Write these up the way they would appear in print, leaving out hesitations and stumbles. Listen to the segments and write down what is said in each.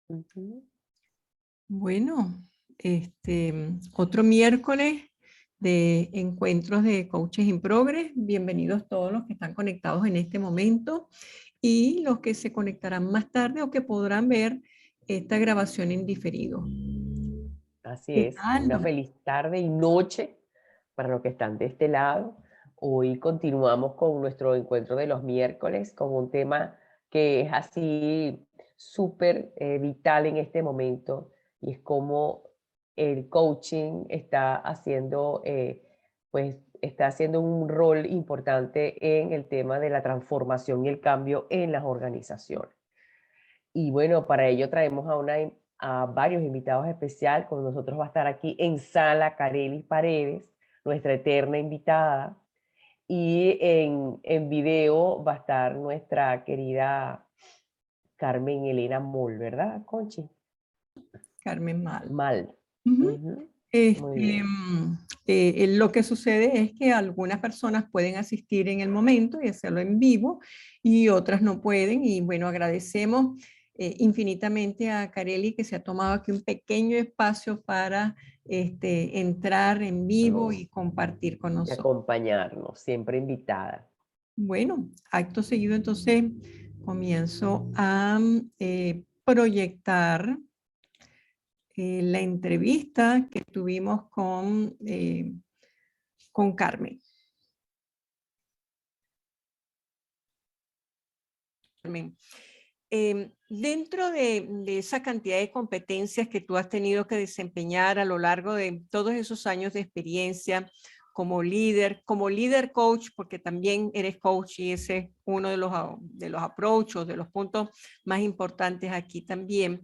Ujú. Bueno, otro miércoles de encuentros de Coaches in Progress. Bienvenidos todos los que están conectados en este momento y los que se conectarán más tarde o que podrán ver esta grabación en diferido. Así ¿Qué es, una tal? feliz tarde y noche para los que están de este lado. Hoy continuamos con nuestro encuentro de los miércoles con un tema que es así súper vital en este momento y es cómo el coaching está haciendo, pues, está haciendo un rol importante en el tema de la transformación y el cambio en las organizaciones. Y bueno, para ello traemos a varios invitados especiales. Con nosotros va a estar aquí en sala Carelis Paredes, nuestra eterna invitada. Y en video va a estar nuestra querida Carmen Elena Moll, ¿verdad, Conchi? Carmen Mal. Mal. Ujú. Ujú. Muy Este, bien. lo que sucede es que algunas personas pueden asistir en el momento y hacerlo en vivo y otras no pueden. Y bueno, agradecemos infinitamente a Carely que se ha tomado aquí un pequeño espacio para entrar en vivo y compartir con Y nosotros. acompañarnos, siempre invitada. Bueno, acto seguido entonces comienzo a proyectar la entrevista que tuvimos con Carmen. Carmen, dentro de esa cantidad de competencias que tú has tenido que desempeñar a lo largo de todos esos años de experiencia como líder coach, porque también eres coach y ese es uno de los approaches, de los puntos más importantes aquí también.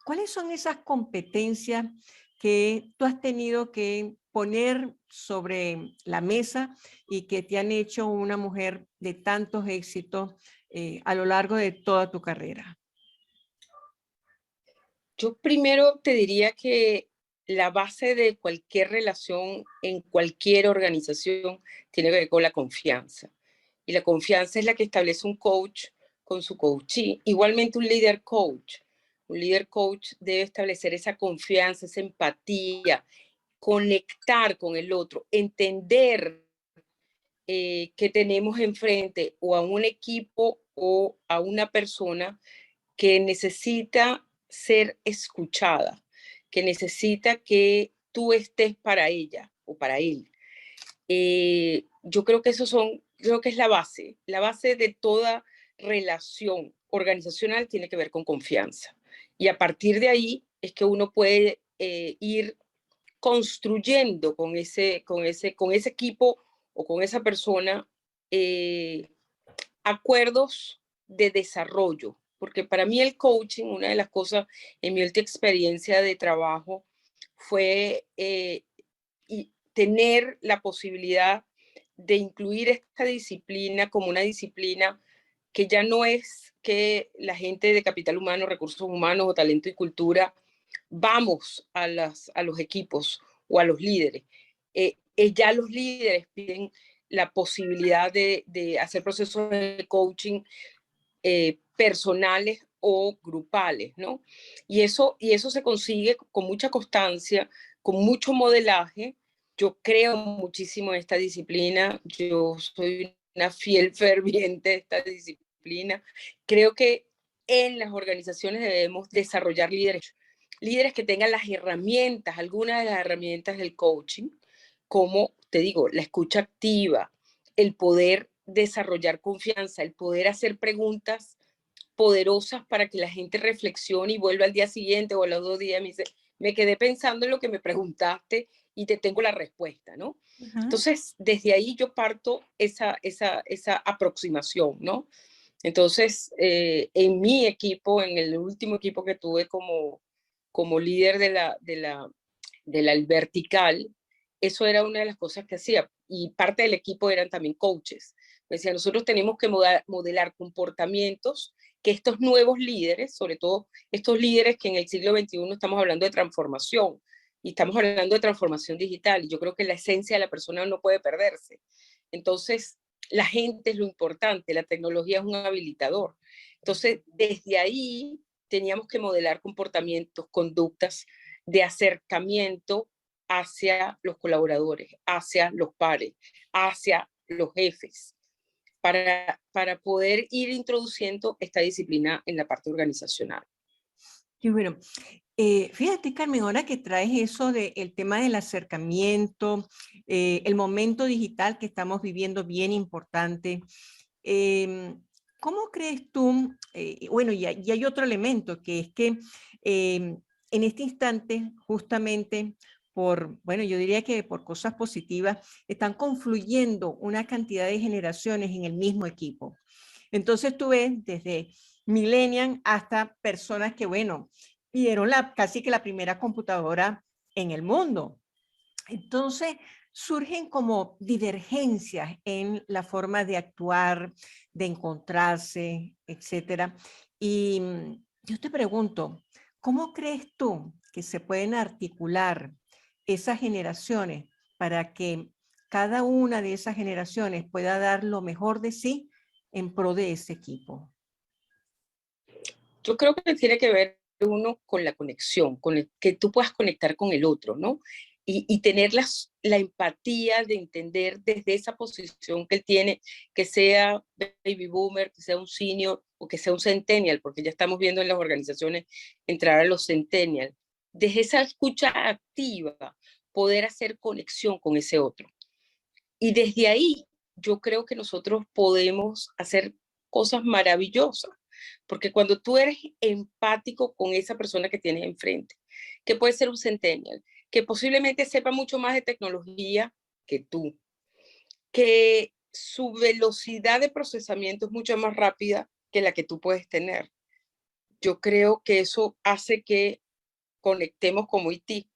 ¿Cuáles son esas competencias que tú has tenido que poner sobre la mesa y que te han hecho una mujer de tantos éxitos a lo largo de toda tu carrera? Yo primero te diría que la base de cualquier relación en cualquier organización tiene que ver con la confianza. Y la confianza es la que establece un coach con su coachee. Igualmente un líder coach. Un líder coach debe establecer esa confianza, esa empatía, conectar con el otro, entender que tenemos enfrente o a un equipo o a una persona que necesita ser escuchada, que necesita que tú estés para ella o para él. Yo creo que creo que es la base de toda relación organizacional tiene que ver con confianza. Y a partir de ahí es que uno puede ir construyendo con ese equipo o con esa persona eh, acuerdos de desarrollo, porque para mí el coaching, una de las cosas en mi última experiencia de trabajo fue y tener la posibilidad de incluir esta disciplina como una disciplina que ya no es que la gente de capital humano, recursos humanos o talento y cultura vamos a los equipos o a los líderes. Ya los líderes piden la posibilidad de hacer procesos de coaching personales o grupales, ¿no? Y eso se consigue con mucha constancia, con mucho modelaje. Yo creo muchísimo en esta disciplina, yo soy una fiel ferviente de esta disciplina. Creo que en las organizaciones debemos desarrollar líderes, líderes que tengan las herramientas, algunas de las herramientas del coaching, como te digo, la escucha activa, el poder desarrollar confianza, el poder hacer preguntas poderosas para que la gente reflexione y vuelva al día siguiente o a los 2 días y me dice, me quedé pensando en lo que me preguntaste y te tengo la respuesta, ¿no? Ajá. Entonces, desde ahí yo parto esa aproximación, ¿no? Entonces, en mi equipo, en el último equipo que tuve como líder de la vertical, eso era una de las cosas que hacía. Y parte del equipo eran también coaches. Me decía, nosotros tenemos que modelar comportamientos que estos nuevos líderes, sobre todo estos líderes que en el siglo XXI estamos hablando de transformación y estamos hablando de transformación digital. Y yo creo que la esencia de la persona no puede perderse. Entonces, la gente es lo importante, la tecnología es un habilitador. Entonces, desde ahí teníamos que modelar comportamientos, conductas de acercamiento hacia los colaboradores, hacia los pares, hacia los jefes, para poder ir introduciendo esta disciplina en la parte organizacional. Y bueno, fíjate, Carmen, ahora que traes eso del tema del acercamiento, el momento digital que estamos viviendo bien importante, ¿cómo crees tú? Bueno, y hay otro elemento, que es que en este instante, justamente bueno, yo diría que por cosas positivas, están confluyendo una cantidad de generaciones en el mismo equipo. Entonces tú ves desde millennials hasta personas que, bueno, dieron casi que la primera computadora en el mundo. Entonces surgen como divergencias en la forma de actuar, de encontrarse, etcétera. Y yo te pregunto, ¿cómo crees tú que se pueden articular esas generaciones para que cada una de esas generaciones pueda dar lo mejor de sí en pro de ese equipo? Yo creo que tiene que ver uno con la conexión, que tú puedas conectar con el otro, ¿no? Y tener la empatía de entender desde esa posición que él tiene, que sea baby boomer, que sea un senior o que sea un centennial, porque ya estamos viendo en las organizaciones entrar a los centennials. Desde esa escucha activa, poder hacer conexión con ese otro. Y desde ahí yo creo que nosotros podemos hacer cosas maravillosas, porque cuando tú eres empático con esa persona que tienes enfrente, que puede ser un centennial, que posiblemente sepa mucho más de tecnología que tú, que su velocidad de procesamiento es mucho más rápida que la que tú puedes tener. Yo creo que eso hace que conectemos como IT,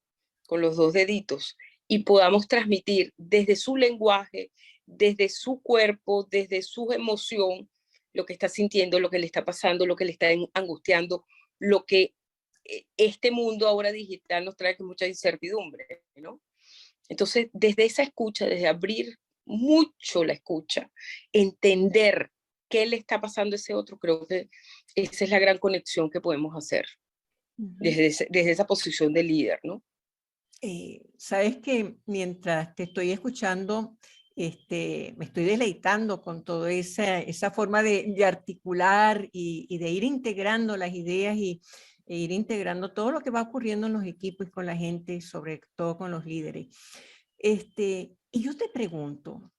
con los dos deditos, y podamos transmitir desde su lenguaje, desde su cuerpo, desde su emoción, lo que está sintiendo, lo que le está pasando, lo que le está angustiando, lo que este mundo ahora digital nos trae con mucha incertidumbre, ¿no? Entonces, desde esa escucha, desde abrir mucho la escucha, entender qué le está pasando a ese otro, creo que esa es la gran conexión que podemos hacer desde esa posición de líder, ¿no? Sabes que mientras te estoy escuchando, me estoy deleitando con toda esa forma de articular y de ir integrando las ideas e ir integrando todo lo que va ocurriendo en los equipos y con la gente, sobre todo con los líderes. Y yo te pregunto,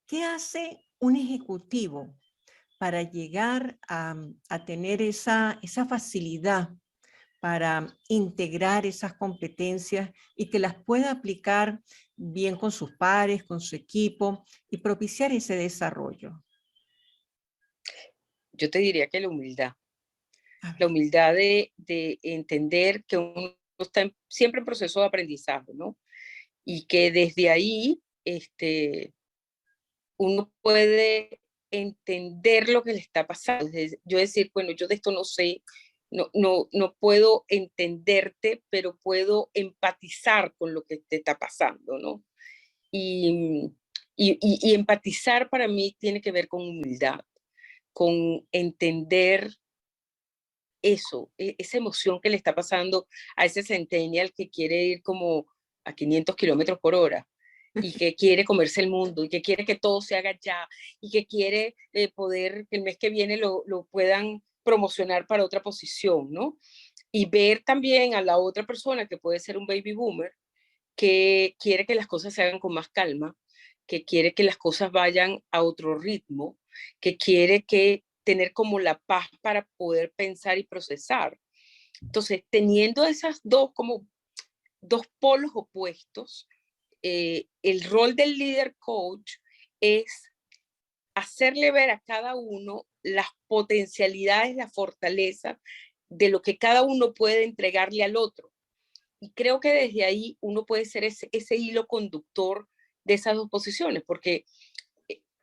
¿qué hace un ejecutivo para llegar a tener esa facilidad para integrar esas competencias y que las pueda aplicar bien con sus pares, con su equipo y propiciar ese desarrollo? Yo te diría que A la ver. humildad de entender que uno está siempre en proceso de aprendizaje, ¿no? Y que desde ahí uno puede entender lo que le está pasando. Yo decir, bueno, yo de esto no sé, no puedo entenderte, pero puedo empatizar con lo que te está pasando, ¿no? Y, y empatizar para mí tiene que ver con humildad, con entender eso, esa emoción que le está pasando a ese centennial que quiere ir como a 500 kilómetros por hora y que quiere comerse el mundo y que quiere que todo se haga ya y que quiere poder que el mes que viene lo puedan promocionar para otra posición, ¿no? Y ver también a la otra persona que puede ser un baby boomer que quiere que las cosas se hagan con más calma, que quiere que las cosas vayan a otro ritmo, que quiere que tener como la paz para poder pensar y procesar. Entonces, teniendo esas como dos polos opuestos, el rol del líder coach es hacerle ver a cada uno las potencialidades, la fortaleza de lo que cada uno puede entregarle al otro. Y creo que desde ahí uno puede ser ese hilo conductor de esas dos posiciones, porque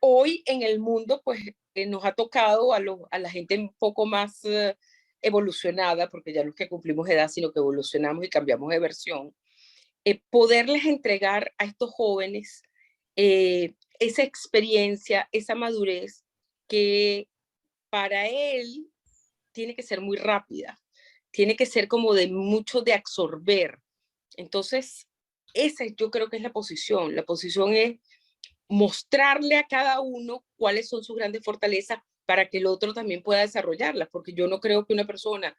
hoy en el mundo pues nos ha tocado a la gente un poco más evolucionada, porque ya no es que cumplimos edad, sino que evolucionamos y cambiamos de versión, poderles entregar a estos jóvenes esa experiencia, esa madurez que para él tiene que ser muy rápida, tiene que ser como de mucho de absorber. Entonces, esa yo creo que es la posición. La posición es mostrarle a cada uno cuáles son sus grandes fortalezas para que el otro también pueda desarrollarlas, porque yo no creo que una persona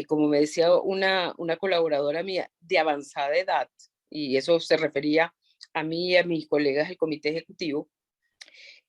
como me decía una colaboradora mía, de avanzada edad, y eso se refería a mí y a mis colegas del comité ejecutivo,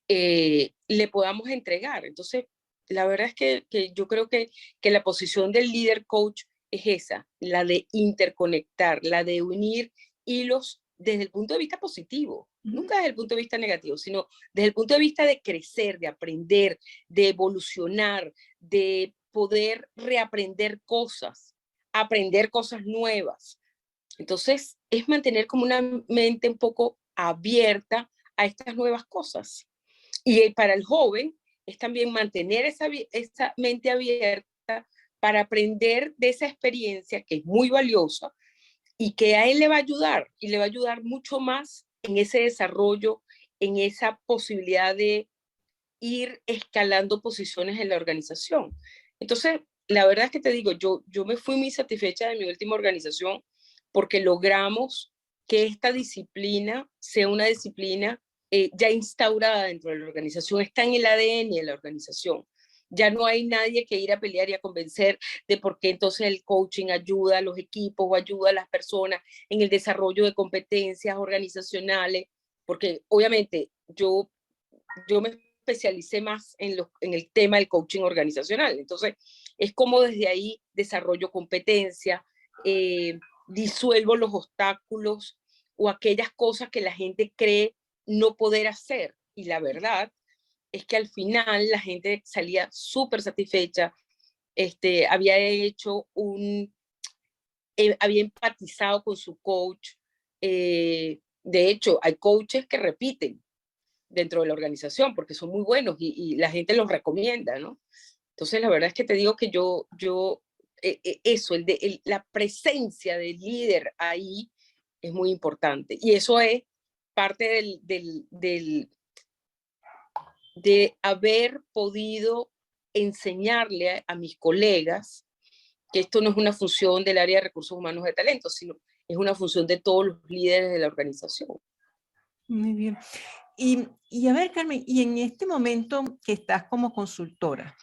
le podamos entregar. Entonces, la verdad es que yo creo que la posición del líder coach es esa, la de interconectar, la de unir hilos desde el punto de vista positivo, nunca desde el punto de vista negativo, sino desde el punto de vista de crecer, de aprender, de evolucionar, de poder reaprender cosas, aprender cosas nuevas. Entonces, es mantener como una mente un poco abierta a estas nuevas cosas. Y para el joven es también mantener esa mente abierta para aprender de esa experiencia que es muy valiosa y que a él le va a ayudar y le va a ayudar mucho más en ese desarrollo, en esa posibilidad de ir escalando posiciones en la organización. Entonces, la verdad es que te digo, yo me fui muy satisfecha de mi última organización porque logramos que esta disciplina sea una disciplina ya instaurada dentro de la organización, está en el ADN de la organización. Ya no hay nadie que ir a pelear y a convencer de por qué entonces el coaching ayuda a los equipos o ayuda a las personas en el desarrollo de competencias organizacionales, porque obviamente yo me especialicé más en el tema del coaching organizacional. Entonces, es como desde ahí desarrollo competencia, disuelvo los obstáculos o aquellas cosas que la gente cree no poder hacer. Y la verdad es que al final la gente salía súper satisfecha, había hecho había empatizado con su coach. De hecho, hay coaches que repiten dentro de la organización porque son muy buenos y la gente los recomienda, ¿no? Entonces, la verdad es que te digo que eso, la presencia del líder ahí es muy importante. Y eso es parte de haber podido enseñarle a mis colegas que esto no es una función del área de recursos humanos de talento, sino es una función de todos los líderes de la organización. Muy bien. Y a ver, Carmen, y en este momento que estás como consultora,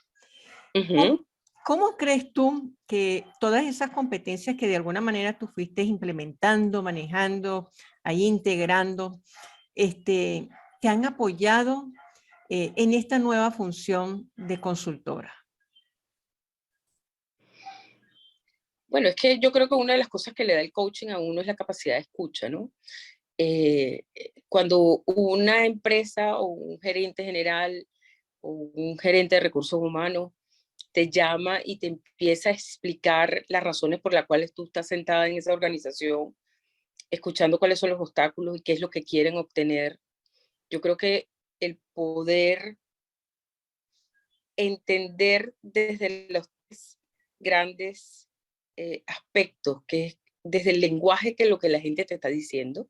¿cómo crees tú que todas esas competencias que de alguna manera tú fuiste implementando, manejando, ahí integrando, te han apoyado en esta nueva función de consultora? Bueno, es que yo creo que una de las cosas que le da el coaching a uno es la capacidad de escucha, ¿no? Cuando una empresa o un gerente general o un gerente de recursos humanos te llama y te empieza a explicar las razones por las cuales tú estás sentada en esa organización, escuchando cuáles son los obstáculos y qué es lo que quieren obtener, yo creo que el poder entender desde los grandes aspectos, que es desde el lenguaje que lo que la gente te está diciendo,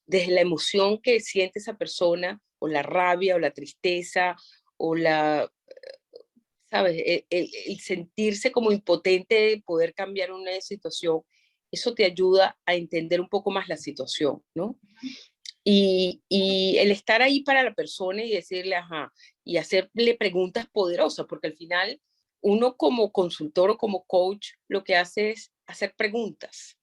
desde la emoción que siente esa persona, o la rabia, o la tristeza, o ¿sabes? El sentirse como impotente de poder cambiar una situación, eso te ayuda a entender un poco más la situación, ¿no? Y el estar ahí para la persona y decirle, ajá, y hacerle preguntas poderosas, porque al final uno como consultor o como coach lo que hace es hacer preguntas.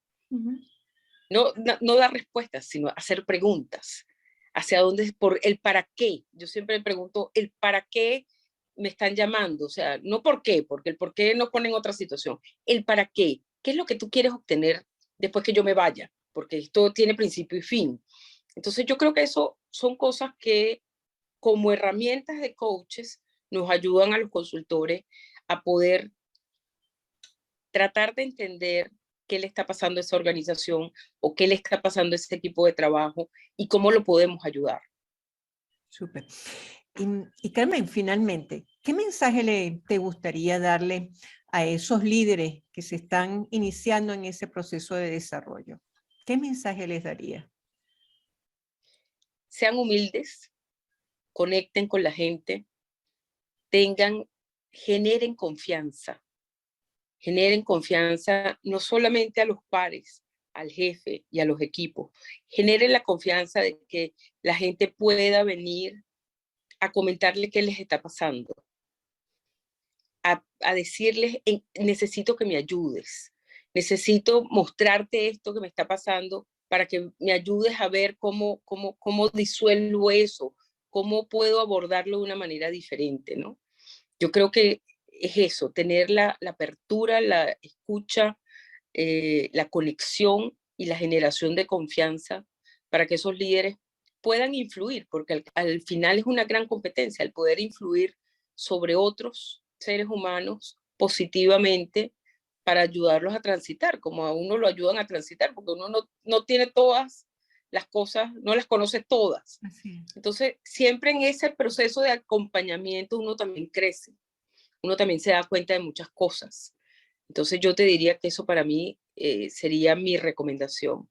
No dar respuestas, sino hacer preguntas. ¿Hacia dónde? Por el para qué. Yo siempre me pregunto el para qué me están llamando. O sea, no por qué, porque el por qué no pone en otra situación. El para qué. ¿Qué es lo que tú quieres obtener después que yo me vaya? Porque esto tiene principio y fin. Entonces yo creo que eso son cosas que como herramientas de coaches nos ayudan a los consultores a poder tratar de entender qué le está pasando a esa organización o qué le está pasando a ese equipo de trabajo y cómo lo podemos ayudar. Súper. Y Carmen, finalmente, ¿qué mensaje te gustaría darle a esos líderes que se están iniciando en ese proceso de desarrollo? ¿Qué mensaje les daría? Sean humildes, conecten con la gente, generen confianza. generen confianza no solamente a los pares, al jefe y a los equipos, generen la confianza de que la gente pueda venir a comentarle qué les está pasando, a decirles, necesito que me ayudes, necesito mostrarte esto que me está pasando para que me ayudes a ver cómo disuelvo eso, cómo puedo abordarlo de una manera diferente, ¿no? Yo creo que es eso, tener la apertura, la escucha, la conexión y la generación de confianza para que esos líderes puedan influir, porque al final es una gran competencia el poder influir sobre otros seres humanos positivamente para ayudarlos a transitar, como a uno lo ayudan a transitar, porque uno no tiene todas las cosas, no las conoce todas. Así es. Entonces, siempre en ese proceso de acompañamiento uno también crece, uno también se da cuenta de muchas cosas. Entonces, yo te diría que eso para mí sería mi recomendación.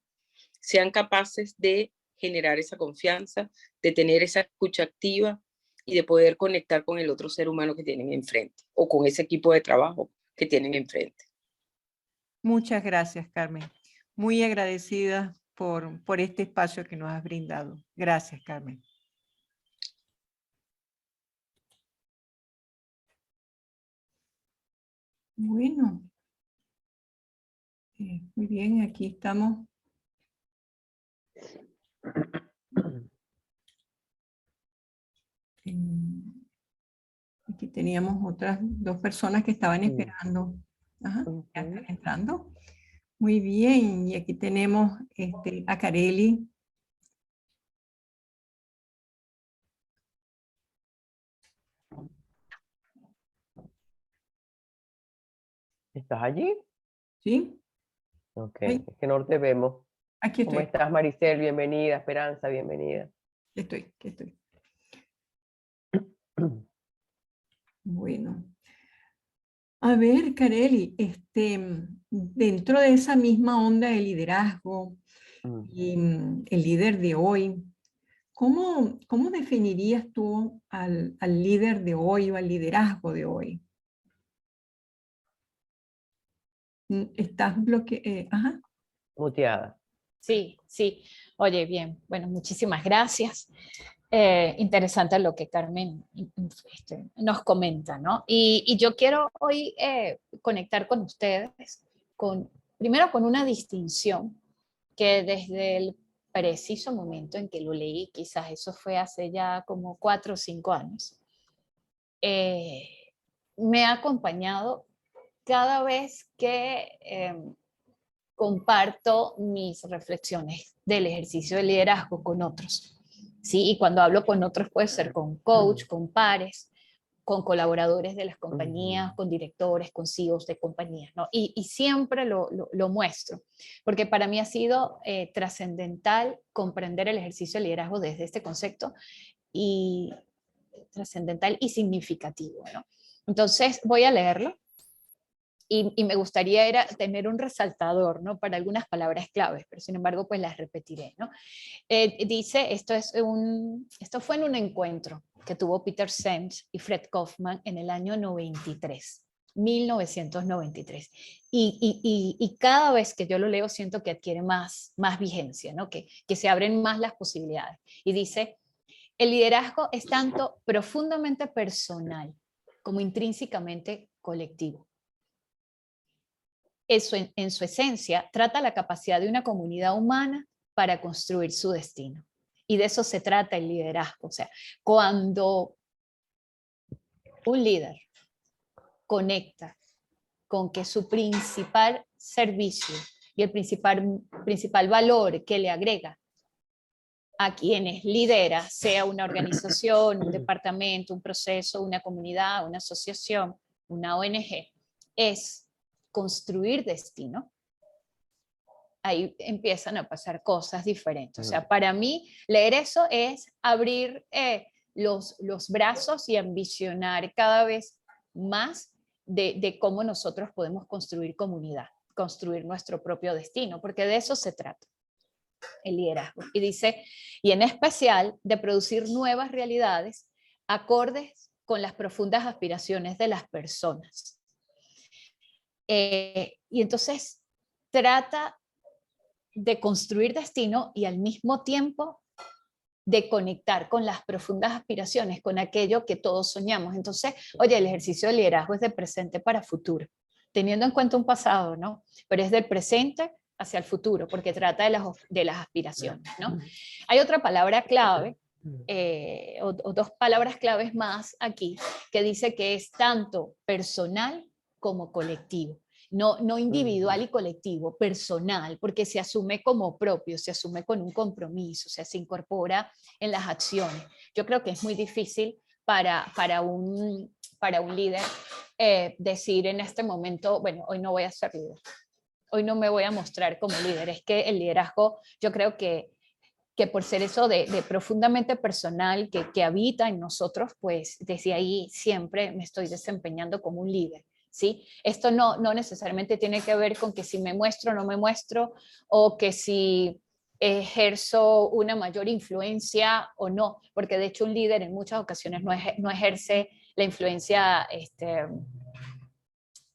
Sean capaces de generar esa confianza, de tener esa escucha activa y de poder conectar con el otro ser humano que tienen enfrente o con ese equipo de trabajo que tienen enfrente. Muchas gracias, Carmen. Muy agradecida por este espacio que nos has brindado. Gracias, Carmen. Bueno, muy bien, aquí estamos. Aquí teníamos otras 2 personas que estaban esperando. Ajá, ya están entrando. Muy bien, y aquí tenemos a Carely. ¿Estás allí? ¿Sí? Ok, Ay, es que no te vemos. aquí ¿Cómo estoy, estás, Maricel? Bienvenida. Esperanza, bienvenida. aquí estoy. Bueno. A ver, Carely, dentro de esa misma onda de liderazgo y el líder de hoy, ¿cómo definirías tú al líder de hoy o al liderazgo de hoy? ¿Estás bloqueado? Ajá. Muteada. Sí, sí. Oye, bien, bueno, muchísimas gracias. Interesante lo que Carmen nos comenta, ¿no? Y yo quiero hoy conectar con ustedes, primero con una distinción que desde el preciso momento en que lo leí, quizás eso fue hace ya como 4 o 5 años, eh, me ha acompañado cada vez que comparto mis reflexiones del ejercicio de liderazgo con otros. ¿Sí? Y cuando hablo con otros puede ser con coach, con pares, con colaboradores de las compañías, con directores, con CEOs de compañías, ¿no? Y siempre lo muestro, porque para mí ha sido trascendental comprender el ejercicio de liderazgo desde este concepto y trascendental y significativo, ¿no? Entonces voy a leerlo y me gustaría era tener un resaltador, ¿no? Para algunas palabras claves, pero sin embargo, pues las repetiré, ¿no? Dice, esto fue en un encuentro que tuvo Peter Senge y Fred Kaufman en el año 93. 1993. Y cada vez que yo lo leo siento que adquiere más vigencia, ¿no? Que se abren más las posibilidades. Y dice, el liderazgo es tanto profundamente personal como intrínsecamente colectivo. Eso en su esencia trata la capacidad de una comunidad humana para construir su destino. Y de eso se trata el liderazgo. O sea, cuando un líder conecta con que su principal servicio y el principal valor que le agrega a quienes lidera, sea una organización, un departamento, un proceso, una comunidad, una asociación, una ONG, es construir destino, ahí empiezan a pasar cosas diferentes. O sea, para mí leer eso es abrir los brazos y ambicionar cada vez más de cómo nosotros podemos construir comunidad, construir nuestro propio destino, porque de eso se trata el liderazgo. Y dice, y en especial de producir nuevas realidades acordes con las profundas aspiraciones de las personas. Y entonces trata de construir destino y al mismo tiempo de conectar con las profundas aspiraciones, con aquello que todos soñamos. Entonces, oye, el ejercicio de liderazgo es de presente para futuro, teniendo en cuenta un pasado, ¿no? Pero es del presente hacia el futuro, porque trata de las aspiraciones, ¿no? Hay otra palabra clave, o dos palabras claves más aquí, que dice que es tanto personal como colectivo. No individual y colectivo, personal, porque se asume como propio, se asume con un compromiso, o sea, se incorpora en las acciones. Yo creo que es muy difícil para un líder decir en este momento, bueno, hoy no voy a ser líder, hoy no me voy a mostrar como líder. Es que el liderazgo, yo creo que por ser eso de profundamente personal que habita en nosotros, pues desde ahí siempre me estoy desempeñando como un líder. ¿Sí? Esto no necesariamente tiene que ver con que si me muestro o no me muestro, o que si ejerzo una mayor influencia o no, porque de hecho un líder en muchas ocasiones no ejerce la influencia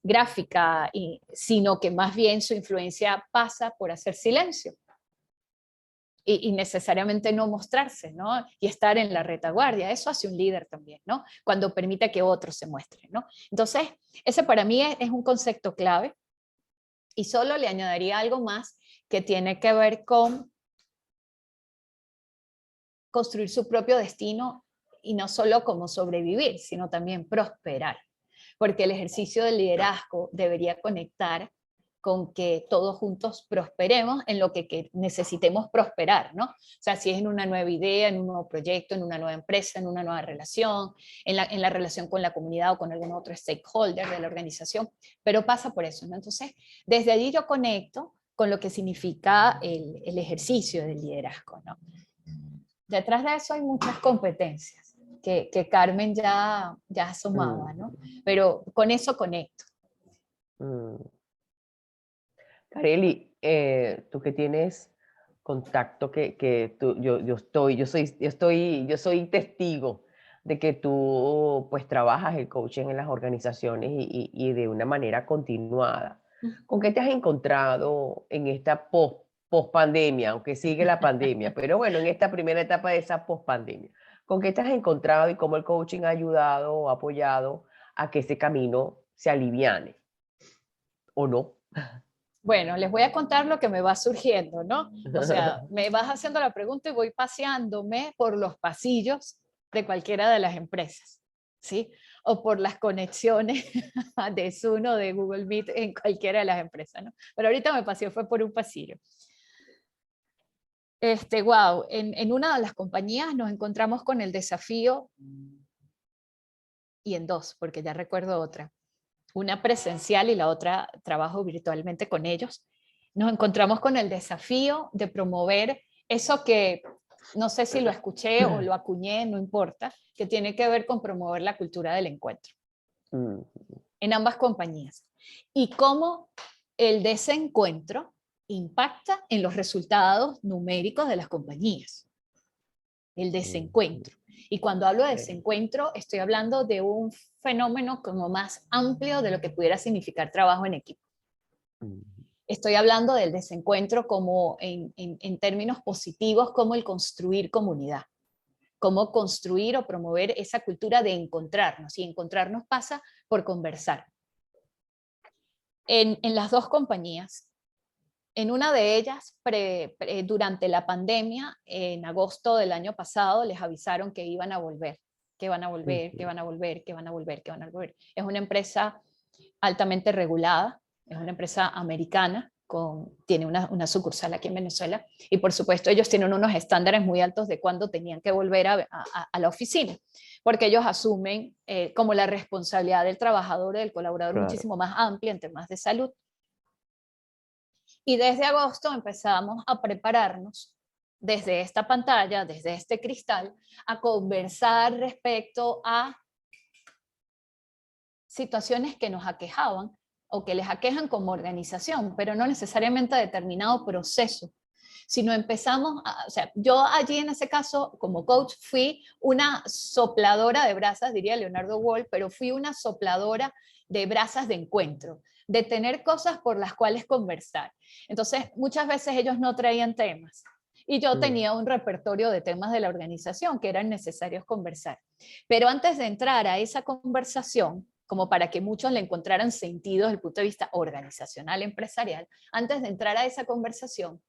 gráfica, sino que más bien su influencia pasa por hacer silencio. Y necesariamente no mostrarse, ¿no? Y estar en la retaguardia. Eso hace un líder también, ¿no? Cuando permite que otros se muestren, ¿no? Entonces, ese para mí es un concepto clave. Y solo le añadiría algo más que tiene que ver con construir su propio destino y no solo como sobrevivir, sino también prosperar. Porque el ejercicio del liderazgo debería conectar con que todos juntos prosperemos en lo que necesitemos prosperar, ¿no? O sea, si es en una nueva idea, en un nuevo proyecto, en una nueva empresa, en una nueva relación, en la relación con la comunidad o con algún otro stakeholder de la organización, pero pasa por eso, ¿no? Entonces, desde allí yo conecto con lo que significa el ejercicio del liderazgo, ¿no? Detrás de eso hay muchas competencias que Carmen ya asomaba, ¿no? Pero con eso conecto. Kareli, tú que tienes contacto, yo soy testigo de que tú pues trabajas el coaching en las organizaciones y de una manera continuada. ¿Con qué te has encontrado en esta post-pandemia, aunque sigue la pandemia, pero bueno, en esta primera etapa de esa post-pandemia? ¿Con qué te has encontrado y cómo el coaching ha ayudado o apoyado a que ese camino se aliviane o no? Bueno, les voy a contar lo que me va surgiendo, ¿no? O sea, me vas haciendo la pregunta y voy paseándome por los pasillos de cualquiera de las empresas, ¿sí? O por las conexiones de Zoom o de Google Meet en cualquiera de las empresas, ¿no? Pero ahorita me paseó, fue por un pasillo. Wow, en una de las compañías nos encontramos con el desafío, y en dos, porque ya recuerdo otra, una presencial y la otra trabajo virtualmente con ellos. Nos encontramos con el desafío de promover eso que, no sé si lo escuché o lo acuñé, no importa, que tiene que ver con promover la cultura del encuentro en ambas compañías. Y cómo el desencuentro impacta en los resultados numéricos de las compañías. El desencuentro. Y cuando hablo de desencuentro, estoy hablando de un fenómeno como más amplio de lo que pudiera significar trabajo en equipo. Estoy hablando del desencuentro como en términos positivos, como el construir comunidad, cómo construir o promover esa cultura de encontrarnos. Y encontrarnos pasa por conversar. En las dos compañías, en una de ellas, durante la pandemia, en agosto del año pasado, les avisaron que iban a volver, que van a volver, que van a volver, que van a volver, que van a volver. Es una empresa altamente regulada, es una empresa americana, tiene una sucursal aquí en Venezuela, y por supuesto ellos tienen unos estándares muy altos de cuándo tenían que volver a la oficina, porque ellos asumen como la responsabilidad del trabajador, del colaborador, claro, muchísimo más amplia en temas de salud. Y desde agosto empezamos a prepararnos desde esta pantalla, desde este cristal, a conversar respecto a situaciones que nos aquejaban o que les aquejan como organización, pero no necesariamente a determinado proceso, sino empezamos, o sea, yo allí en ese caso como coach fui una sopladora de brasas, diría Leonardo Wolf, pero fui una sopladora de brasas de encuentro, de tener cosas por las cuales conversar. Entonces, muchas veces ellos no traían temas y yo tenía un repertorio de temas de la organización que eran necesarios conversar. Pero antes de entrar a esa conversación, como para que muchos le encontraran sentido desde el punto de vista organizacional, empresarial, antes de entrar a esa conversación,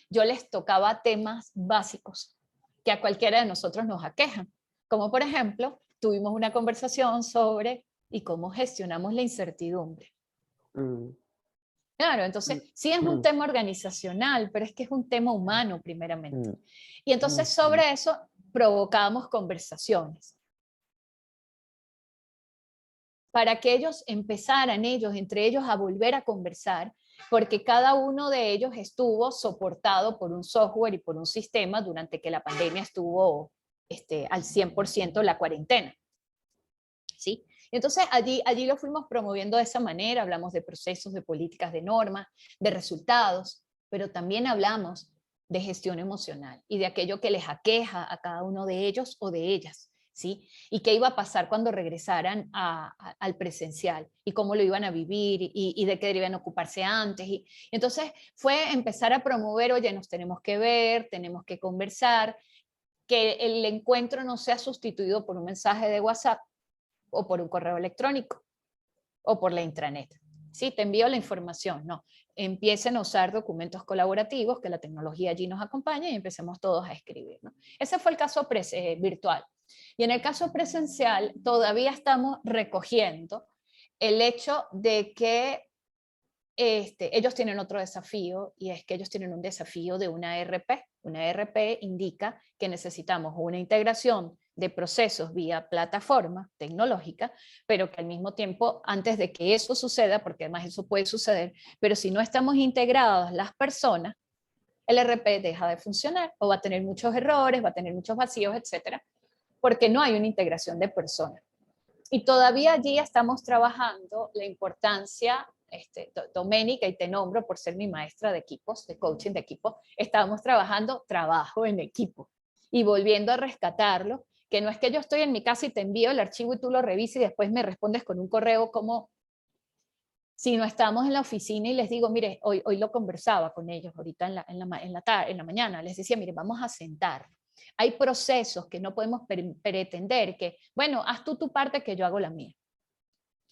yo les tocaba temas básicos que a cualquiera de nosotros nos aquejan. Como por ejemplo, tuvimos una conversación sobre ¿y cómo gestionamos la incertidumbre? Claro, entonces sí es un tema organizacional, pero es que es un tema humano primeramente. Y entonces sobre eso provocábamos conversaciones para que ellos empezaran entre ellos a volver a conversar, porque cada uno de ellos estuvo soportado por un software y por un sistema durante que la pandemia estuvo al 100% la cuarentena. ¿Sí? Entonces allí lo fuimos promoviendo de esa manera, hablamos de procesos, de políticas, de normas, de resultados, pero también hablamos de gestión emocional y de aquello que les aqueja a cada uno de ellos o de ellas, ¿sí? Y qué iba a pasar cuando regresaran al presencial y cómo lo iban a vivir y de qué debían ocuparse antes. Y entonces fue empezar a promover, oye, nos tenemos que ver, tenemos que conversar, que el encuentro no sea sustituido por un mensaje de WhatsApp, o por un correo electrónico, o por la intranet. Sí, te envío la información, no. Empiecen a usar documentos colaborativos, que la tecnología allí nos acompaña y empecemos todos a escribir, ¿no? Ese fue el caso virtual. Y en el caso presencial todavía estamos recogiendo el hecho de que ellos tienen otro desafío, y es que ellos tienen un desafío de una ERP. Una ERP indica que necesitamos una integración de procesos vía plataforma tecnológica, pero que al mismo tiempo, antes de que eso suceda, porque además eso puede suceder, pero si no estamos integradas las personas, el ERP deja de funcionar o va a tener muchos errores, va a tener muchos vacíos, etcétera, porque no hay una integración de personas. Y todavía allí estamos trabajando la importancia, Doménica, y te nombro por ser mi maestra de equipos, de coaching de equipos, estábamos trabajando trabajo en equipo y volviendo a rescatarlo, que no es que yo estoy en mi casa y te envío el archivo y tú lo revisas y después me respondes con un correo como si no estamos en la oficina y les digo, mire, hoy lo conversaba con ellos ahorita en la mañana, les decía, mire, vamos a sentar. Hay procesos que no podemos pretender que, bueno, haz tú tu parte que yo hago la mía.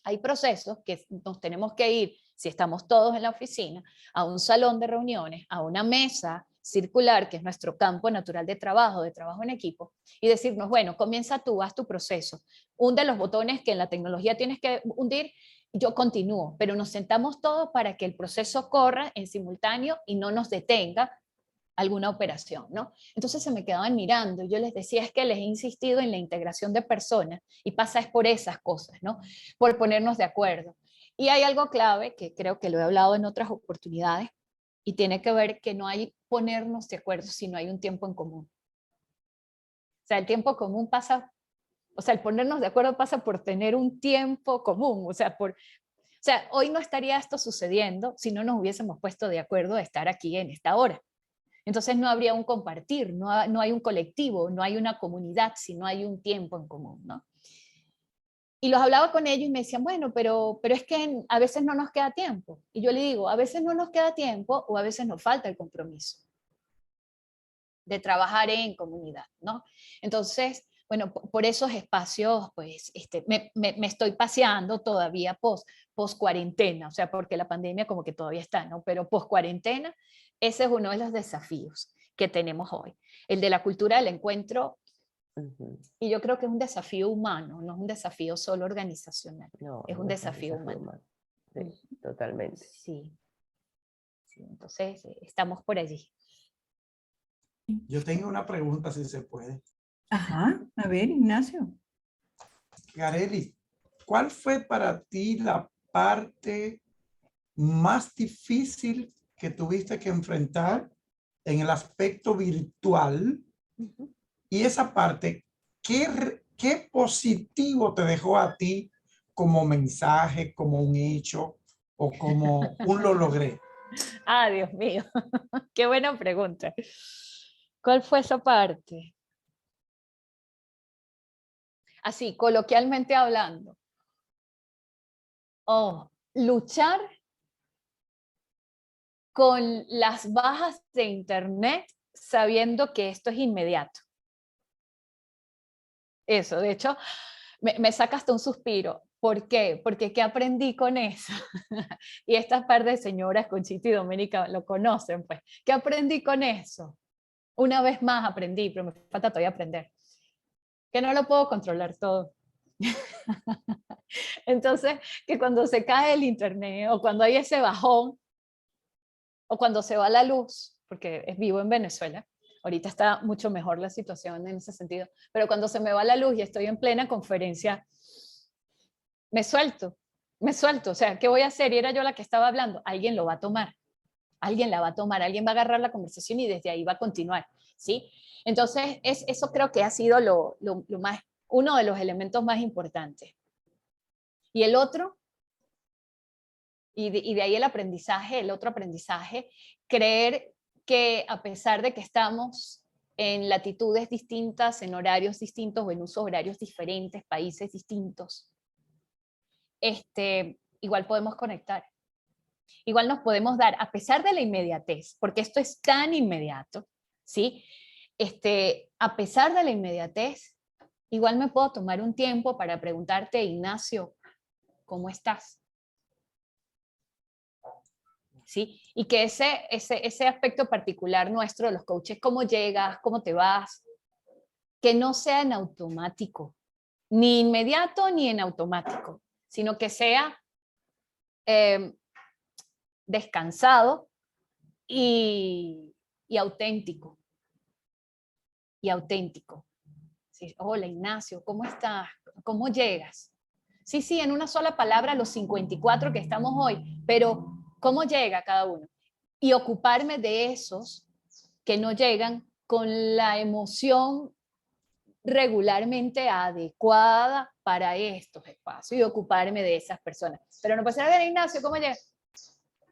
Hay procesos que nos tenemos que ir, si estamos todos en la oficina, a un salón de reuniones, a una mesa circular, que es nuestro campo natural de trabajo en equipo, y decirnos, bueno, comienza tú, haz tu proceso. Hunde los botones que en la tecnología tienes que hundir, yo continúo, pero nos sentamos todos para que el proceso corra en simultáneo y no nos detenga alguna operación, ¿no? Entonces se me quedaban mirando y yo les decía, es que les he insistido en la integración de personas y pasa es por esas cosas, ¿no? Por ponernos de acuerdo. Y hay algo clave que creo que lo he hablado en otras oportunidades y tiene que ver que no hay ponernos de acuerdo si no hay un tiempo en común. O sea, el tiempo común pasa, o sea, el ponernos de acuerdo pasa por tener un tiempo común, o sea, hoy no estaría esto sucediendo si no nos hubiésemos puesto de acuerdo de estar aquí en esta hora. Entonces no habría un compartir, no hay un colectivo, no hay una comunidad, si no hay un tiempo en común, ¿no? Y los hablaba con ellos y me decían, bueno, pero es que a veces no nos queda tiempo. Y yo le digo, a veces no nos queda tiempo o a veces nos falta el compromiso de trabajar en comunidad, ¿no? Entonces, bueno, por esos espacios, pues, me estoy paseando todavía post cuarentena, o sea, porque la pandemia como que todavía está, ¿no? Pero post cuarentena, ese es uno de los desafíos que tenemos hoy, el de la cultura del encuentro, y yo creo que es un desafío humano, no es un desafío solo organizacional, No, es un desafío humano. Sí, totalmente. Sí, sí, entonces estamos por allí. Yo tengo una pregunta, si se puede. Ajá, a ver, Ignacio. Gareli, ¿cuál fue para ti la parte más difícil que tuviste que enfrentar en el aspecto virtual? Y esa parte, ¿qué positivo te dejó a ti como mensaje, como un hecho o como un lo logré? Ah, Dios mío, qué buena pregunta. ¿Cuál fue esa parte? Así, coloquialmente hablando. luchar con las bajas de internet sabiendo que esto es inmediato. Eso, de hecho, me saca hasta un suspiro. ¿Por qué? Porque ¿qué aprendí con eso? Y estas par de señoras, Conchita y Doménica, lo conocen, pues. ¿Qué aprendí con eso? Una vez más aprendí, pero me falta todavía aprender. Que no lo puedo controlar todo. Entonces, que cuando se cae el internet o cuando hay ese bajón o cuando se va la luz, porque vivo en Venezuela, ahorita está mucho mejor la situación en ese sentido, pero cuando se me va la luz y estoy en plena conferencia, me suelto, o sea, ¿qué voy a hacer? Y era yo la que estaba hablando, alguien lo va a tomar, alguien la va a tomar, alguien va a agarrar la conversación y desde ahí va a continuar, ¿sí? Entonces, eso creo que ha sido uno de los elementos más importantes. Y el otro, y de ahí el aprendizaje, el otro aprendizaje, creer que a pesar de que estamos en latitudes distintas, en horarios distintos o en usos horarios diferentes, países distintos, igual podemos conectar. Igual nos podemos dar, a pesar de la inmediatez, porque esto es tan inmediato, ¿sí? A pesar de la inmediatez, igual me puedo tomar un tiempo para preguntarte, Ignacio, ¿cómo estás? ¿Sí? Y que ese aspecto particular nuestro de los coaches, cómo llegas, cómo te vas, que no sea en automático, ni inmediato ni en automático, sino que sea descansado y auténtico. Y auténtico. ¿Sí? Hola, Ignacio, ¿cómo estás? ¿Cómo llegas? Sí, en una sola palabra los 54 que estamos hoy, pero ¿cómo llega cada uno? Y ocuparme de esos que no llegan con la emoción regularmente adecuada para estos espacios y ocuparme de esas personas. Pero no puede ser, a ver, Ignacio, ¿cómo llegas?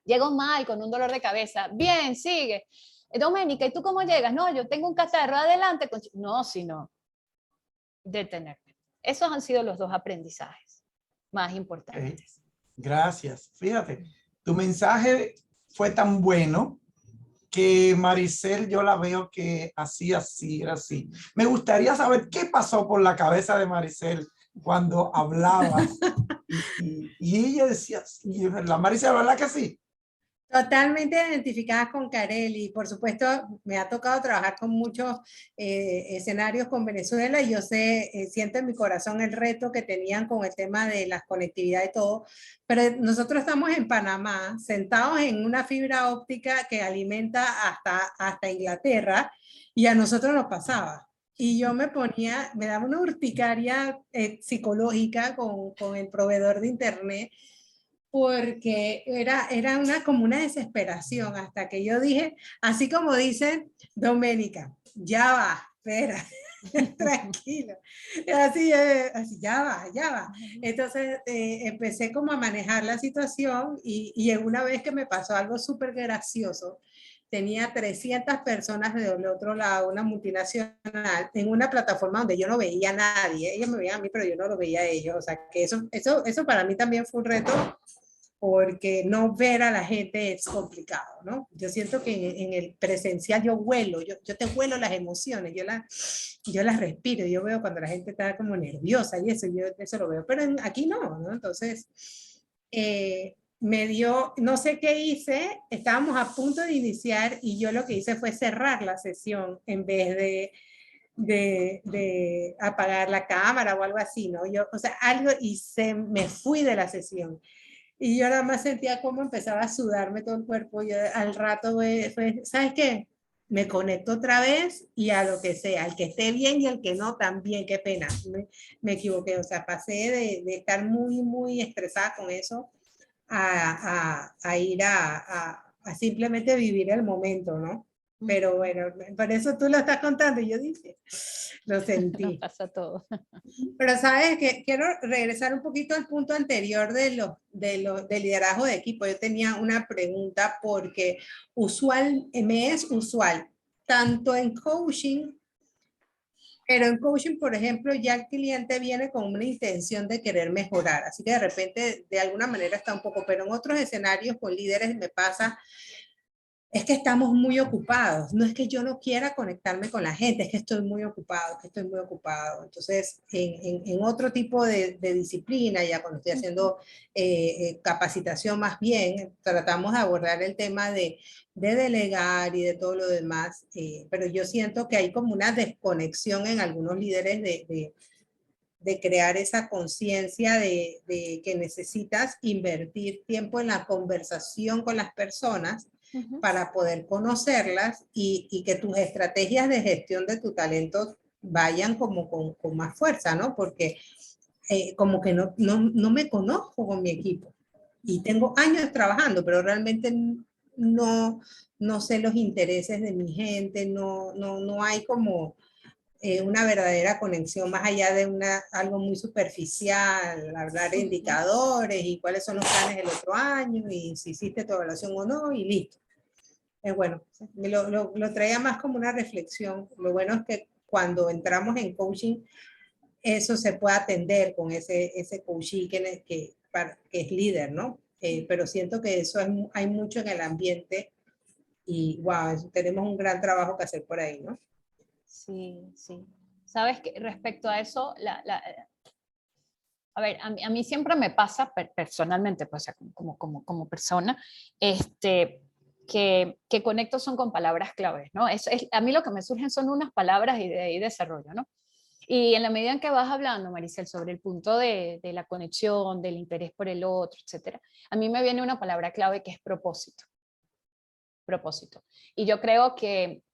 Llego mal, con un dolor de cabeza. Bien, sigue. Doménica, ¿y tú cómo llegas? No, yo tengo un catarro, adelante. No, sino detenerme. Esos han sido los dos aprendizajes más importantes. Gracias. Fíjate, tu mensaje fue tan bueno que Maricel yo la veo que así, era así. Me gustaría saber qué pasó por la cabeza de Maricel cuando hablabas. Y ella decía, la Maricel, ¿verdad que sí? Totalmente identificadas con Carely. Por supuesto, me ha tocado trabajar con muchos escenarios con Venezuela y yo sé, siento en mi corazón el reto que tenían con el tema de la conectividad y todo, pero nosotros estamos en Panamá, sentados en una fibra óptica que alimenta hasta Inglaterra y a nosotros nos pasaba. Y yo me daba una urticaria psicológica con el proveedor de internet, porque era como una desesperación, hasta que yo dije, así como dice Doménica, ya va, espera, tranquilo, así, ya va. Entonces empecé como a manejar la situación y en una vez que me pasó algo súper gracioso, tenía 300 personas del otro lado, una multinacional, en una plataforma donde yo no veía a nadie. Ellos me veían a mí, pero yo no lo veía a ellos. O sea, que eso para mí también fue un reto, porque no ver a la gente es complicado, ¿no? Yo siento que en el presencial yo huelo, yo te huelo las emociones, yo las respiro, yo veo cuando la gente está como nerviosa y eso, yo eso lo veo, pero aquí no. Entonces, me dio, no sé qué hice, estábamos a punto de iniciar y yo lo que hice fue cerrar la sesión en vez de apagar la cámara o algo así, ¿no? O sea, algo, y me fui de la sesión. Y yo nada más sentía cómo empezaba a sudarme todo el cuerpo. Yo al rato fue, ¿sabes qué? Me conecto otra vez y a lo que sea, al que esté bien y al que no también, qué pena. Me equivoqué, o sea, pasé de estar muy, muy estresada con eso a ir a simplemente vivir el momento, ¿no? Pero bueno, por eso tú lo estás contando y yo dije, lo sentí. Nos pasa todo. Pero sabes que quiero regresar un poquito al punto anterior del liderazgo de equipo. Yo tenía una pregunta porque me es usual, tanto en coaching Pero en coaching, por ejemplo, ya el cliente viene con una intención de querer mejorar, así que de repente, de alguna manera está un poco, pero en otros escenarios con líderes me pasa, es que estamos muy ocupados, no es que yo no quiera conectarme con la gente, es que estoy muy ocupado, es que estoy muy ocupado. Entonces, en otro tipo de disciplina, ya cuando estoy haciendo capacitación más bien, tratamos de abordar el tema de delegar y de todo lo demás, pero yo siento que hay como una desconexión en algunos líderes de crear esa conciencia de que necesitas invertir tiempo en la conversación con las personas para poder conocerlas y que tus estrategias de gestión de tu talento vayan como con más fuerza, ¿no? Porque como que no me conozco con mi equipo y tengo años trabajando, pero realmente no sé los intereses de mi gente, no hay como una verdadera conexión más allá de algo muy superficial, hablar de indicadores y cuáles son los planes del otro año y si hiciste tu evaluación o no y listo. Bueno, lo traía más como una reflexión. Lo bueno es que cuando entramos en coaching, eso se puede atender con ese coaching que es líder, ¿no? Pero siento que eso hay mucho en el ambiente y wow, tenemos un gran trabajo que hacer por ahí, ¿no? Sí, sí. Sabes que respecto a eso, a ver, a mí siempre me pasa personalmente, pues, o sea, como persona, que conecto son con palabras claves, ¿no? A mí lo que me surgen son unas palabras y de ahí desarrollo, ¿no? Y en la medida en que vas hablando, Maricel, sobre el punto de la conexión, del interés por el otro, etcétera, a mí me viene una palabra clave que es propósito. Propósito. Y yo creo que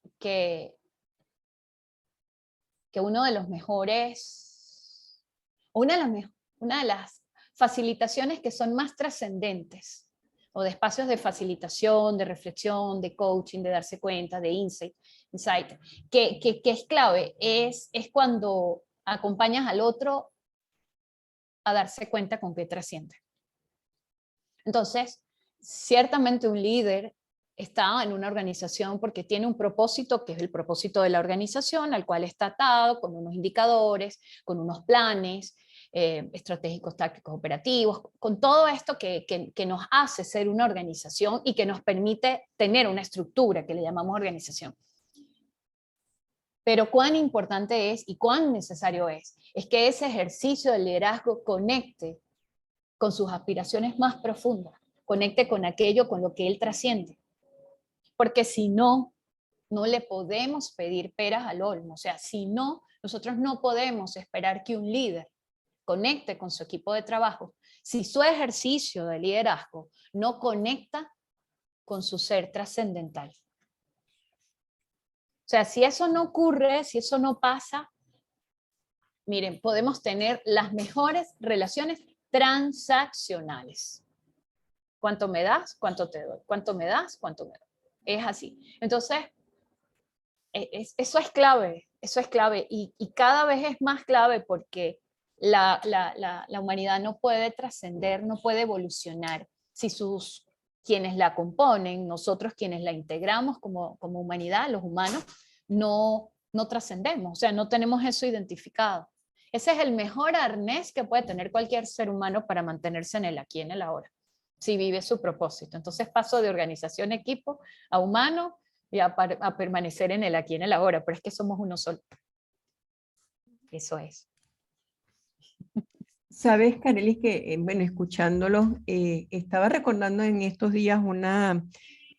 uno de los mejores, una de las facilitaciones que son más trascendentes, o de espacios de facilitación, de reflexión, de coaching, de darse cuenta, de insight que es clave, es cuando acompañas al otro a darse cuenta con qué trasciende. Entonces, ciertamente un líder está en una organización porque tiene un propósito, que es el propósito de la organización, al cual está atado con unos indicadores, con unos planes estratégicos, tácticos, operativos, con todo esto que nos hace ser una organización y que nos permite tener una estructura que le llamamos organización. Pero cuán importante es y cuán necesario es que ese ejercicio de liderazgo conecte con sus aspiraciones más profundas, conecte con aquello con lo que él trasciende. Porque si no, no le podemos pedir peras al olmo. O sea, si no, nosotros no podemos esperar que un líder conecte con su equipo de trabajo si su ejercicio de liderazgo no conecta con su ser trascendental. O sea, si eso no ocurre, si eso no pasa, miren, podemos tener las mejores relaciones transaccionales. ¿Cuánto me das? ¿Cuánto te doy? ¿Cuánto me das? ¿Cuánto me doy? Es así. Entonces, eso es clave, y cada vez es más clave porque la humanidad no puede trascender, no puede evolucionar si quienes la componen, nosotros quienes la integramos como humanidad, los humanos, no trascendemos, o sea, no tenemos eso identificado. Ese es el mejor arnés que puede tener cualquier ser humano para mantenerse en el aquí, en el ahora, si vive su propósito. Entonces paso de organización, equipo, a humano y a permanecer en el aquí, en el ahora, pero es que somos uno solo. Eso es. Sabes, Carelis, que, bueno, escuchándolos, estaba recordando en estos días una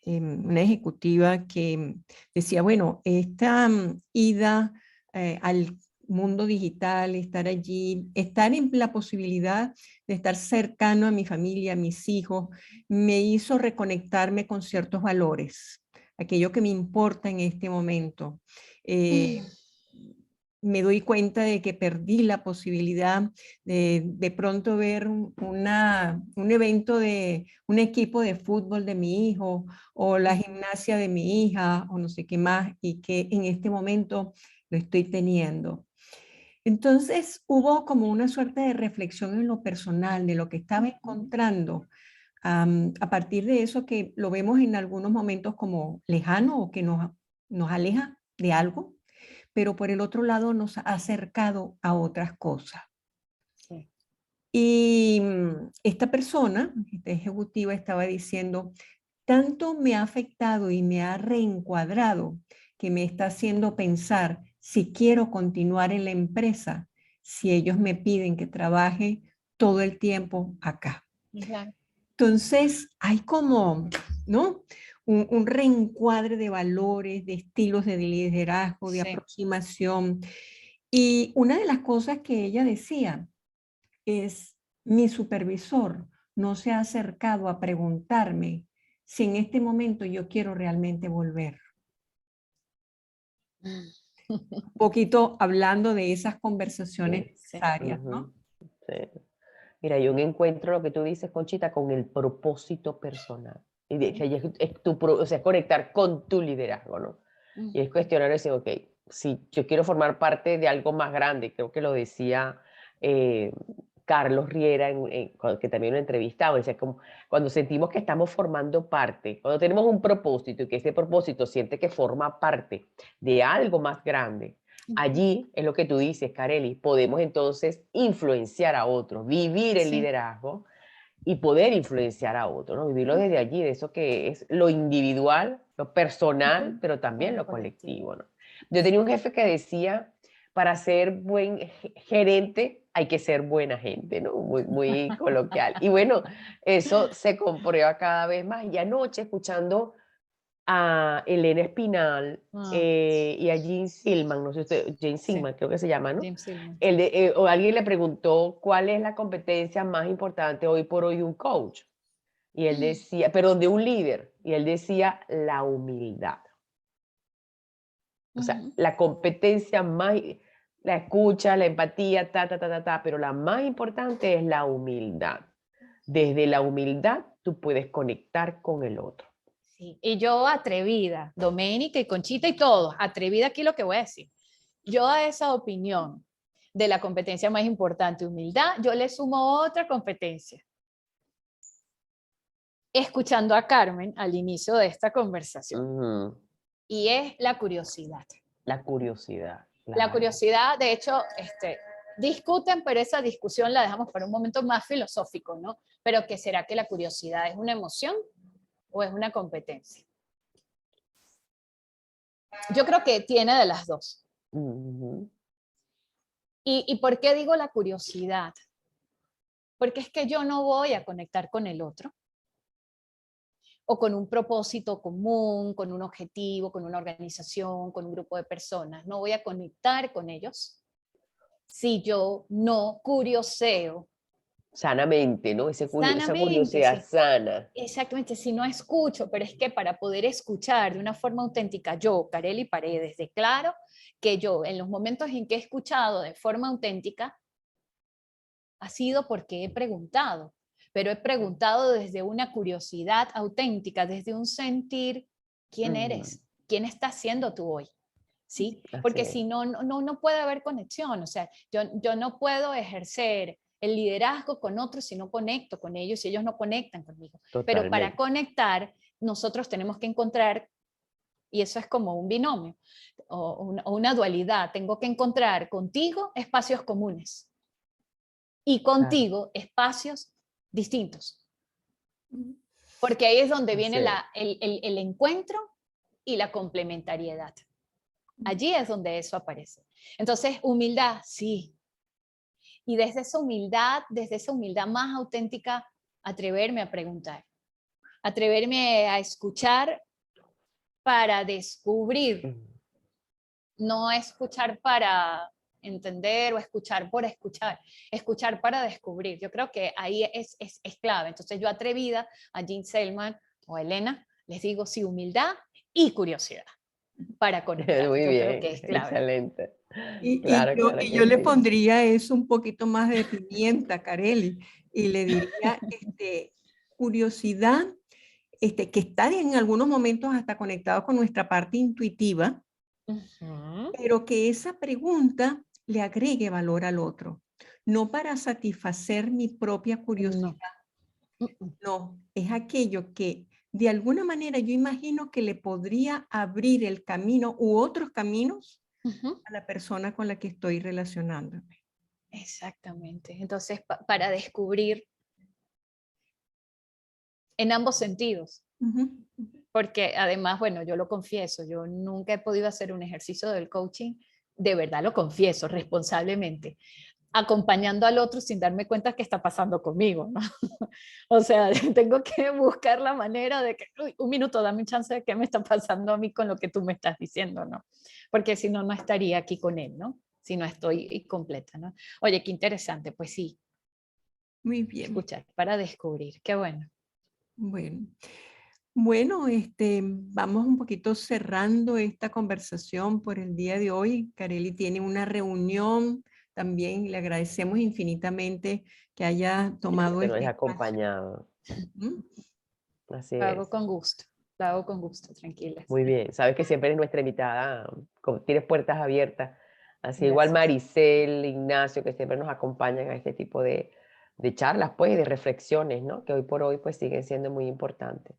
ejecutiva que decía, bueno, esta ida al mundo digital, estar allí, estar en la posibilidad de estar cercano a mi familia, a mis hijos, me hizo reconectarme con ciertos valores, aquello que me importa en este momento. Me doy cuenta de que perdí la posibilidad de pronto ver un evento de un equipo de fútbol de mi hijo o la gimnasia de mi hija o no sé qué más, y que en este momento lo estoy teniendo. Entonces hubo como una suerte de reflexión en lo personal de lo que estaba encontrando a partir de eso, que lo vemos en algunos momentos como lejano o que nos aleja de algo. pero por el otro lado nos ha acercado a otras cosas. Sí. Y esta persona, esta ejecutiva, estaba diciendo, tanto me ha afectado y me ha reencuadrado que me está haciendo pensar si quiero continuar en la empresa, si ellos me piden que trabaje todo el tiempo acá. Claro. Entonces, hay como, ¿no? Un reencuadre de valores, de estilos de liderazgo, de Sí. aproximación. Y una de las cosas que ella decía es, mi supervisor no se ha acercado a preguntarme si en este momento yo quiero realmente volver. Un poquito hablando de esas conversaciones Sí, necesarias, ¿no? sí. Mira, hay un encuentro, lo que tú dices, Conchita, con el propósito personal. Y de hecho, ahí es o sea, conectar con tu liderazgo, ¿no? Y es cuestionar y decir, ok, si yo quiero formar parte de algo más grande, creo que lo decía Carlos Riera, que también lo entrevistaba, decía como cuando sentimos que estamos formando parte, cuando tenemos un propósito y que ese propósito siente que forma parte de algo más grande, allí es lo que tú dices, Kareli, podemos entonces influenciar a otros, vivir el Sí. liderazgo y poder influenciar a otros, ¿no? Vivirlo desde allí, de eso que es lo individual, lo personal, pero también lo colectivo, ¿no? Yo tenía un jefe que decía, para ser buen gerente hay que ser buena gente, ¿no? Muy, muy coloquial. Y bueno, eso se comprueba cada vez más. Y anoche, escuchando a Elena Espinal y a Jane Silman, no sé usted, Jane Silman creo que se llama, ¿no? James Silman. O alguien le preguntó cuál es la competencia más importante hoy por hoy de un coach. Y él decía, perdón, de un líder. Y él decía la humildad. O sea, la competencia más, la escucha, la empatía, pero la más importante es la humildad. Desde la humildad tú puedes conectar con el otro. Sí. Y yo atrevida, Doménica y Conchita y todos, atrevida aquí lo que voy a decir. Yo a esa opinión de la competencia más importante, humildad, yo le sumo otra competencia. Escuchando a Carmen al inicio de esta conversación, y es la curiosidad. La curiosidad. La Claro. curiosidad, de hecho, discuten, pero esa discusión la dejamos para un momento más filosófico, ¿no? Pero ¿qué será que la curiosidad es una emoción o es una competencia? Yo creo que tiene de las dos. ¿Y por qué digo la curiosidad? Porque es que yo no voy a conectar con el otro o con un propósito común, con un objetivo, con una organización, con un grupo de personas. No voy a conectar con ellos si yo no curioseo. Sanamente, ¿no? Esa Sanamente, curiosidad sí. sana. Exactamente, si no escucho, pero es que para poder escuchar de una forma auténtica, yo, Kareli Paredes, declaro que yo, en los momentos en que he escuchado de forma auténtica, ha sido porque he preguntado, pero he preguntado desde una curiosidad auténtica, desde un sentir quién eres, quién estás siendo tú hoy. ¿Sí? Porque si no, no puede haber conexión, o sea, yo no puedo ejercer el liderazgo con otros si no conecto con ellos, si ellos no conectan conmigo. Totalmente. Pero para conectar, nosotros tenemos que encontrar, y eso es como un binomio o una dualidad, tengo que encontrar contigo espacios comunes y contigo espacios distintos. Porque ahí es donde viene el encuentro y la complementariedad. Allí es donde eso aparece. Entonces, humildad, sí. Y desde esa humildad más auténtica, atreverme a preguntar, atreverme a escuchar para descubrir, no escuchar para entender o escuchar por escuchar, escuchar para descubrir. Yo creo que ahí es clave. Entonces yo atrevida a Jean Selman o a Elena, les digo sí, humildad y curiosidad para conectar. Muy Yo bien, creo que es clave. excelente. Y Claro, yo, claro y que yo le sí. pondría eso un poquito más de pimienta, Kareli, y le diría curiosidad, que está en algunos momentos hasta conectado con nuestra parte intuitiva, pero que esa pregunta le agregue valor al otro, no para satisfacer mi propia curiosidad. No, es aquello que de alguna manera yo imagino que le podría abrir el camino u otros caminos Ujú. a la persona con la que estoy relacionándome. Exactamente. Entonces, para descubrir en ambos sentidos, Ujú. porque además, bueno, yo lo confieso, yo nunca he podido hacer un ejercicio del coaching, de verdad lo confieso, responsablemente, acompañando al otro sin darme cuenta qué está pasando conmigo, ¿no? O sea, tengo que buscar la manera de que, uy, un minuto, dame un chance de qué me está pasando a mí con lo que tú me estás diciendo, ¿no? Porque si no, no estaría aquí con él, ¿no? Si no estoy completa, ¿no? Oye, qué interesante, pues sí, Muy bien. escuchar para descubrir, qué bueno. Bueno. Bueno, vamos un poquito cerrando esta conversación por el día de hoy. Carely tiene una reunión también. Le agradecemos infinitamente que haya tomado Que nos este haya espacio. acompañado. Ujú. Así Lo hago es. con gusto, lo hago con gusto, tranquila. Muy bien. Sabes que siempre eres nuestra invitada, tienes puertas abiertas. Así igual Gracias. Maricel, Ignacio, que siempre nos acompañan a este tipo de charlas, pues, de reflexiones, ¿no? Que hoy por hoy, pues, siguen siendo muy importantes.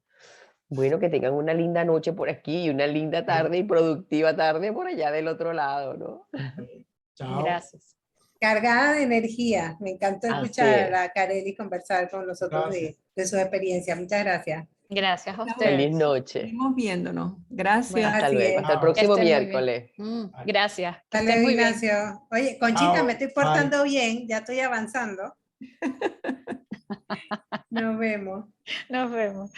Bueno, que tengan una linda noche por aquí y una linda tarde y productiva tarde por allá del otro lado, ¿no? Chao. Gracias. Cargada de energía. Me encantó Así escuchar es. a Carely conversar con nosotros Gracias. de su experiencia. Muchas gracias. Gracias a Bueno, Feliz ustedes. noche. seguimos viéndonos. Bueno, Gracias. Hasta Así luego. es. Hasta el Chao. que próximo estén muy bien. miércoles. Gracias, que Hasta estén luego, muy bien. Ignacio. Oye, Conchita, Chao. me estoy Bye. portando bien. Ya estoy avanzando. Nos vemos. Nos vemos.